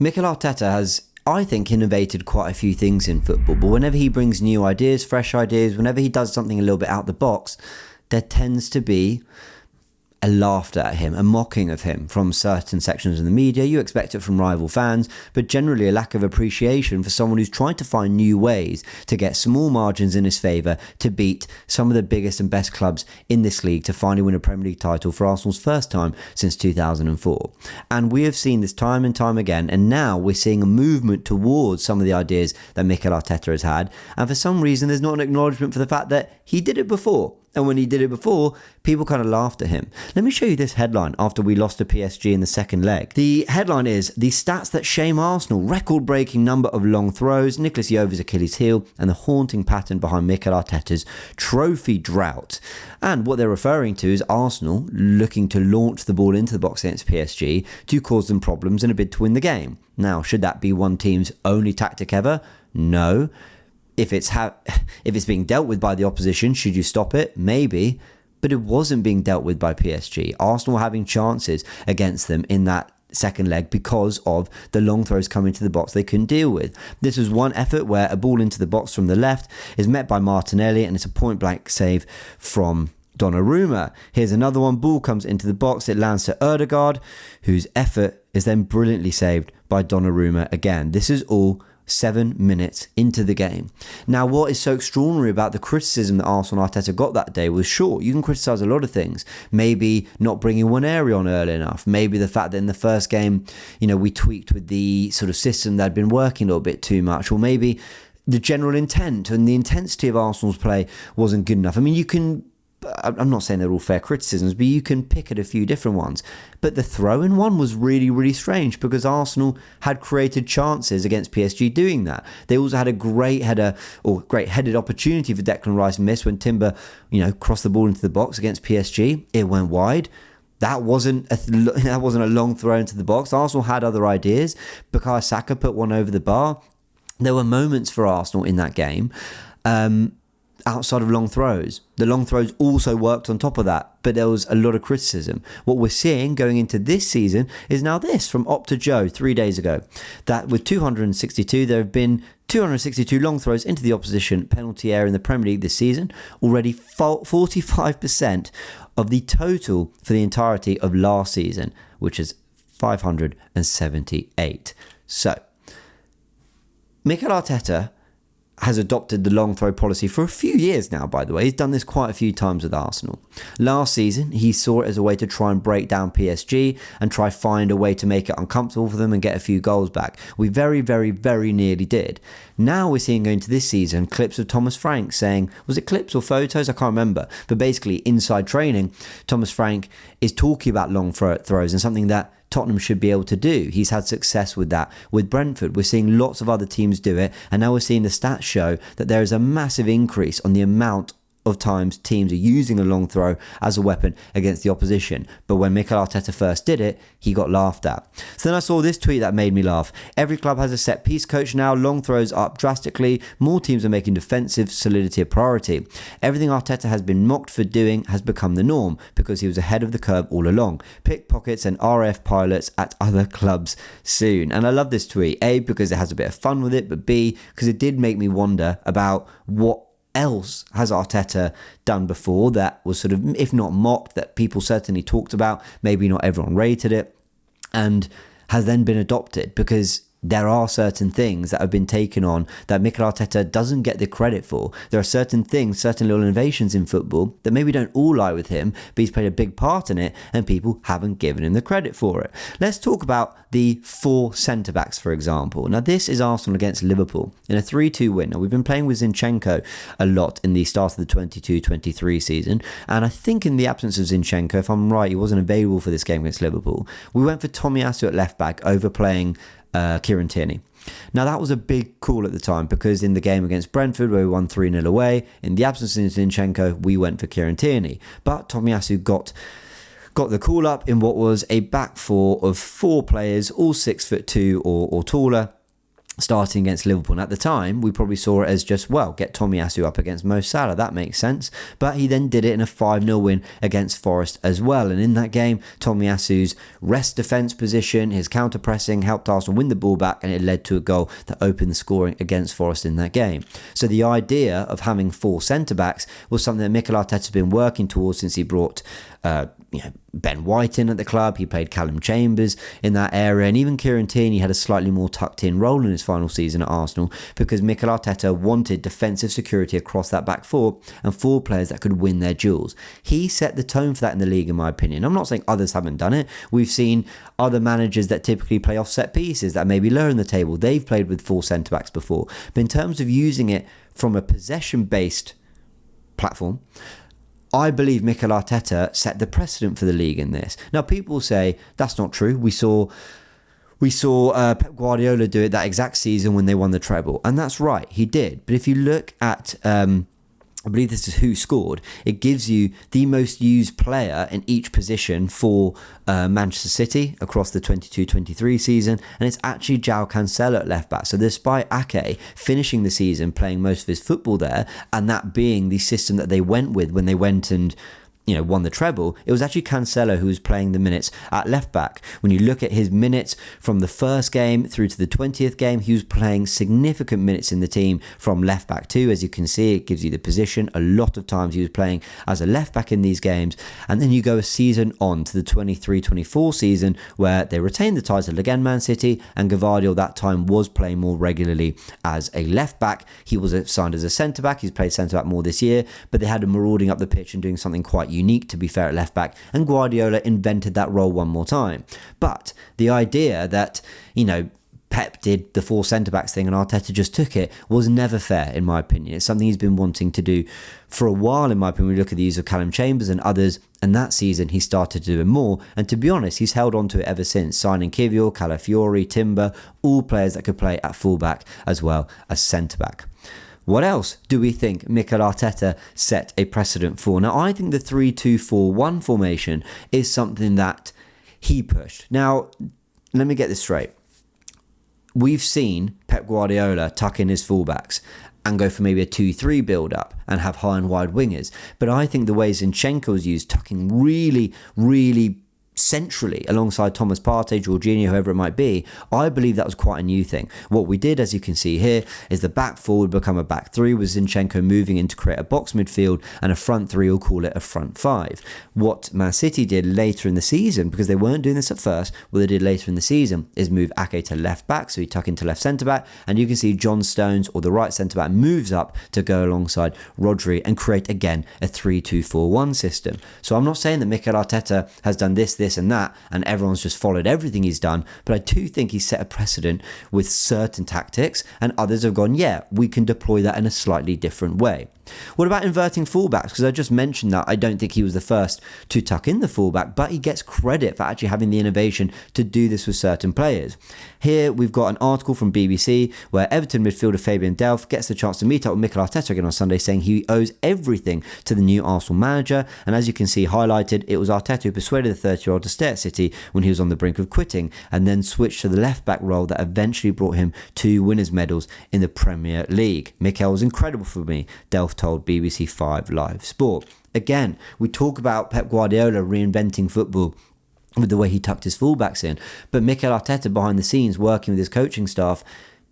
Mikel Arteta has, I think, innovated quite a few things in football, but whenever he brings new ideas, fresh ideas, whenever he does something a little bit out the box, there tends to be a laughter at him, a mocking of him from certain sections of the media. You expect it from rival fans, but generally a lack of appreciation for someone who's trying to find new ways to get small margins in his favour to beat some of the biggest and best clubs in this league to finally win a Premier League title for Arsenal's first time since 2004. And we have seen this time and time again, and now we're seeing a movement towards some of the ideas that Mikel Arteta has had, and for some reason there's not an acknowledgement for the fact that he did it before. And when he did it before, people kind of laughed at him. Let me show you this headline after we lost to PSG in the second leg. The headline is, "The stats that shame Arsenal, record-breaking number of long throws, Nicolas Jove's Achilles heel, and the haunting pattern behind Mikel Arteta's trophy drought." And what they're referring to is Arsenal looking to launch the ball into the box against PSG to cause them problems in a bid to win the game. Now, should that be one team's only tactic ever? No. If it's being dealt with by the opposition, should you stop it? Maybe. But it wasn't being dealt with by PSG. Arsenal were having chances against them in that second leg because of the long throws coming to the box they couldn't deal with. This was one effort where a ball into the box from the left is met by Martinelli and it's a point-blank save from Donnarumma. Here's another one. Ball comes into the box. It lands to Ødegaard, whose effort is then brilliantly saved by Donnarumma again. This is all 7 minutes into the game. Now, what is so extraordinary about the criticism that Arsenal and Arteta got that day was, sure, you can criticise a lot of things. Maybe not bringing one area on early enough. Maybe the fact that in the first game, we tweaked with the sort of system that had been working a little bit too much. Or maybe the general intent and the intensity of Arsenal's play wasn't good enough. I mean, I'm not saying they're all fair criticisms, but you can pick at a few different ones. But the throw-in one was really, really strange because Arsenal had created chances against PSG doing that. They also had a great headed opportunity for Declan Rice miss when Timber, crossed the ball into the box against PSG. It went wide. That wasn't a long throw into the box. Arsenal had other ideas. Bukayo Saka put one over the bar. There were moments for Arsenal in that game. Outside of long throws. The long throws also worked on top of that, but there was a lot of criticism. What we're seeing going into this season is now this from Opta Joe 3 days ago, that with 262, there have been 262 long throws into the opposition penalty area in the Premier League this season, already 45% of the total for the entirety of last season, which is 578. So, Mikel Arteta has adopted the long throw policy for a few years now, by the way. He's done this quite a few times with Arsenal. Last season, he saw it as a way to try and break down PSG and try find a way to make it uncomfortable for them and get a few goals back. We very, very, very nearly did. Now we're seeing going into this season clips of Thomas Frank saying, was it clips or photos? I can't remember. But basically, inside training, Thomas Frank is talking about long throws and something that Tottenham should be able to do. He's had success with that with Brentford. We're seeing lots of other teams do it, and now we're seeing the stats show that there is a massive increase on the amount of times teams are using a long throw as a weapon against the opposition. But when Mikel Arteta first did it, he got laughed at. So then I saw this tweet that made me laugh. Every club has a set piece coach now. Long throws up drastically. More teams are making defensive solidity a priority. Everything Arteta has been mocked for doing has become the norm because he was ahead of the curve all along. Pickpockets and RF pilots at other clubs soon. And I love this tweet. A, because it has a bit of fun with it, but B, because it did make me wonder about what else has Arteta done before that was sort of, if not mocked, that people certainly talked about, maybe not everyone rated it, and has then been adopted, because there are certain things that have been taken on that Mikel Arteta doesn't get the credit for. There are certain things, certain little innovations in football that maybe don't all lie with him, but he's played a big part in it and people haven't given him the credit for it. Let's talk about the 4 centre-backs, for example. Now, this is Arsenal against Liverpool in a 3-2 win. Now, we've been playing with Zinchenko a lot in the start of the 22-23 season, and I think in the absence of Zinchenko, if I'm right, he wasn't available for this game against Liverpool. We went for Tomiyasu at left-back, overplaying Kieran Tierney. Now, that was a big call at the time because in the game against Brentford, where we won 3-0 away, in the absence of Zinchenko, we went for Kieran Tierney. But Tomiyasu got the call up in what was a back four of 4 players, all 6'2" or taller. starting against Liverpool. And at the time, we probably saw it as just, well, get Tomiyasu up against Mo Salah. That makes sense. But he then did it in a 5-0 win against Forest as well. And in that game, Tomiyasu's rest defence position, his counter-pressing helped Arsenal win the ball back, and it led to a goal that opened the scoring against Forest in that game. So the idea of having 4 centre-backs was something that Mikel Arteta's been working towards since he brought Ben White in at the club. He played Callum Chambers in that area, and even Kieran Tierney had a slightly more tucked in role in his final season at Arsenal, because Mikel Arteta wanted defensive security across that back 4 and 4 players that could win their duels. He set the tone for that in the league, in my opinion. I'm not saying others haven't done it. We've seen other managers that typically play off set pieces that may be lower in the table. They've played with 4 centre-backs before. But in terms of using it from a possession-based platform, I believe Mikel Arteta set the precedent for the league in this. Now, people say that's not true. We saw Pep Guardiola do it that exact season when they won the treble, and that's right, he did. But if you look at I believe this is who scored, it gives you the most used player in each position for Manchester City across the 22-23 season, and it's actually João Cancelo at left back. So despite Ake finishing the season playing most of his football there, and that being the system that they went with when they went and won the treble, it was actually Cancelo who was playing the minutes at left back. When you look at his minutes from the first game through to the 20th game, he was playing significant minutes in the team from left back too. As you can see, it gives you the position. A lot of times he was playing as a left back in these games. And then you go a season on to the 23-24 season, where they retained the title again, Man City, and Gvardiol that time was playing more regularly as a left back. He was signed as a centre back. He's played centre back more this year, but they had him marauding up the pitch and doing something quite unique, to be fair, at left back, and Guardiola invented that role one more time. But the idea that Pep did the 4 centre-backs thing and Arteta just took it was never fair, in my opinion. It's something he's been wanting to do for a while, in my opinion. We look at the use of Callum Chambers and others, and that season he started to do it more, and to be honest, he's held on to it ever since, signing Kivior, Calafiori, Timber, all players that could play at full-back as well as centre-back. What else do we think Mikel Arteta set a precedent for? Now, I think the 3-2-4-1 formation is something that he pushed. Now, let me get this straight. We've seen Pep Guardiola tuck in his fullbacks and go for maybe a 2-3 build-up and have high and wide wingers. But I think the way Zinchenko's used, tucking really, really centrally alongside Thomas Partey, Jorginho, whoever it might be, I believe that was quite a new thing. What we did, as you can see here, is the back four would become a back 3 with Zinchenko moving in to create a box midfield, and a front 3, we'll call it a front 5. What Man City did later in the season, because they weren't doing this at first, what they did later in the season is move Ake to left back, so he tuck into left centre back, and you can see John Stones, or the right centre back, moves up to go alongside Rodri and create again a 3-2-4-1 system. So I'm not saying that Mikel Arteta has done this and that, and everyone's just followed everything he's done, but I do think he's set a precedent with certain tactics, and others have gone, yeah, we can deploy that in a slightly different way. What about inverting fullbacks? Because I just mentioned that I don't think he was the first to tuck in the fullback, but he gets credit for actually having the innovation to do this with certain players. Here we've got an article from BBC where Everton midfielder Fabian Delph gets the chance to meet up with Mikel Arteta again on Sunday, saying he owes everything to the new Arsenal manager. And as you can see highlighted, it was Arteta who persuaded the 30-year-old to stay at City when he was on the brink of quitting, and then switched to the left-back role that eventually brought him 2 winners' medals in the Premier League. Mikel was incredible for me, Delph told BBC 5 Live Sport. Again, we talk about Pep Guardiola reinventing football with the way he tucked his fullbacks in, but Mikel Arteta behind the scenes working with his coaching staff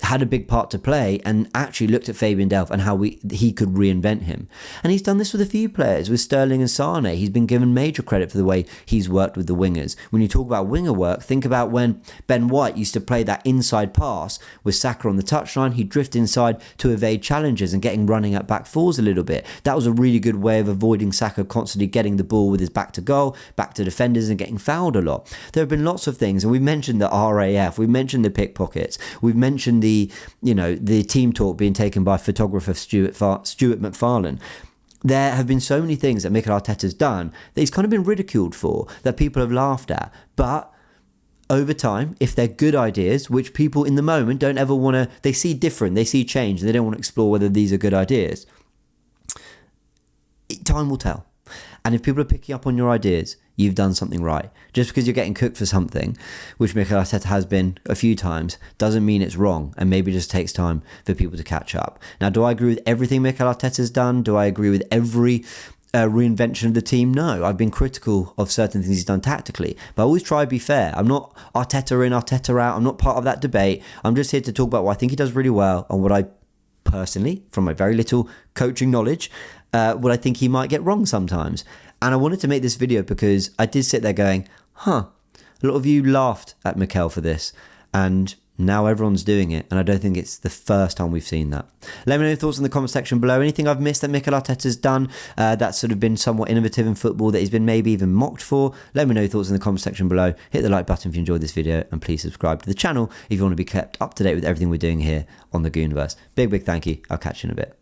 had a big part to play and actually looked at Fabian Delph and how he could reinvent him. And he's done this with a few players, with Sterling and Sane. He's been given major credit for the way he's worked with the wingers. When you talk about winger work, think about when Ben White used to play that inside pass with Saka on the touchline. He'd drift inside to evade challenges and getting running at back fours a little bit. That was a really good way of avoiding Saka constantly getting the ball with his back to goal, back to defenders, and getting fouled a lot. There have been lots of things, and we've mentioned the RAF, we've mentioned the pickpockets, we've mentioned the team talk being taken by photographer Stuart McFarlane. There have been so many things that Mikel Arteta's done that he's kind of been ridiculed for, that people have laughed at. But over time, if they're good ideas, which people in the moment don't ever want to, they see different, they see change, and they don't want to explore whether these are good ideas, time will tell. And if people are picking up on your ideas, you've done something right. Just because you're getting cooked for something, which Mikel Arteta has been a few times, doesn't mean it's wrong, and maybe it just takes time for people to catch up. Now, do I agree with everything Mikel Arteta's done? Do I agree with every reinvention of the team? No. I've been critical of certain things he's done tactically, but I always try to be fair. I'm not Arteta in, Arteta out. I'm not part of that debate. I'm just here to talk about what I think he does really well and what I personally, from my very little coaching knowledge, what I think he might get wrong sometimes. And I wanted to make this video because I did sit there going, a lot of you laughed at Mikel for this, and now everyone's doing it, and I don't think it's the first time we've seen that. Let me know your thoughts in the comment section below. Anything I've missed that Mikel Arteta's done that's sort of been somewhat innovative in football, that he's been maybe even mocked for? Let me know your thoughts in the comment section below. Hit the like button if you enjoyed this video, and please subscribe to the channel if you want to be kept up to date with everything we're doing here on the Goonerverse. Big thank you. I'll catch you in a bit.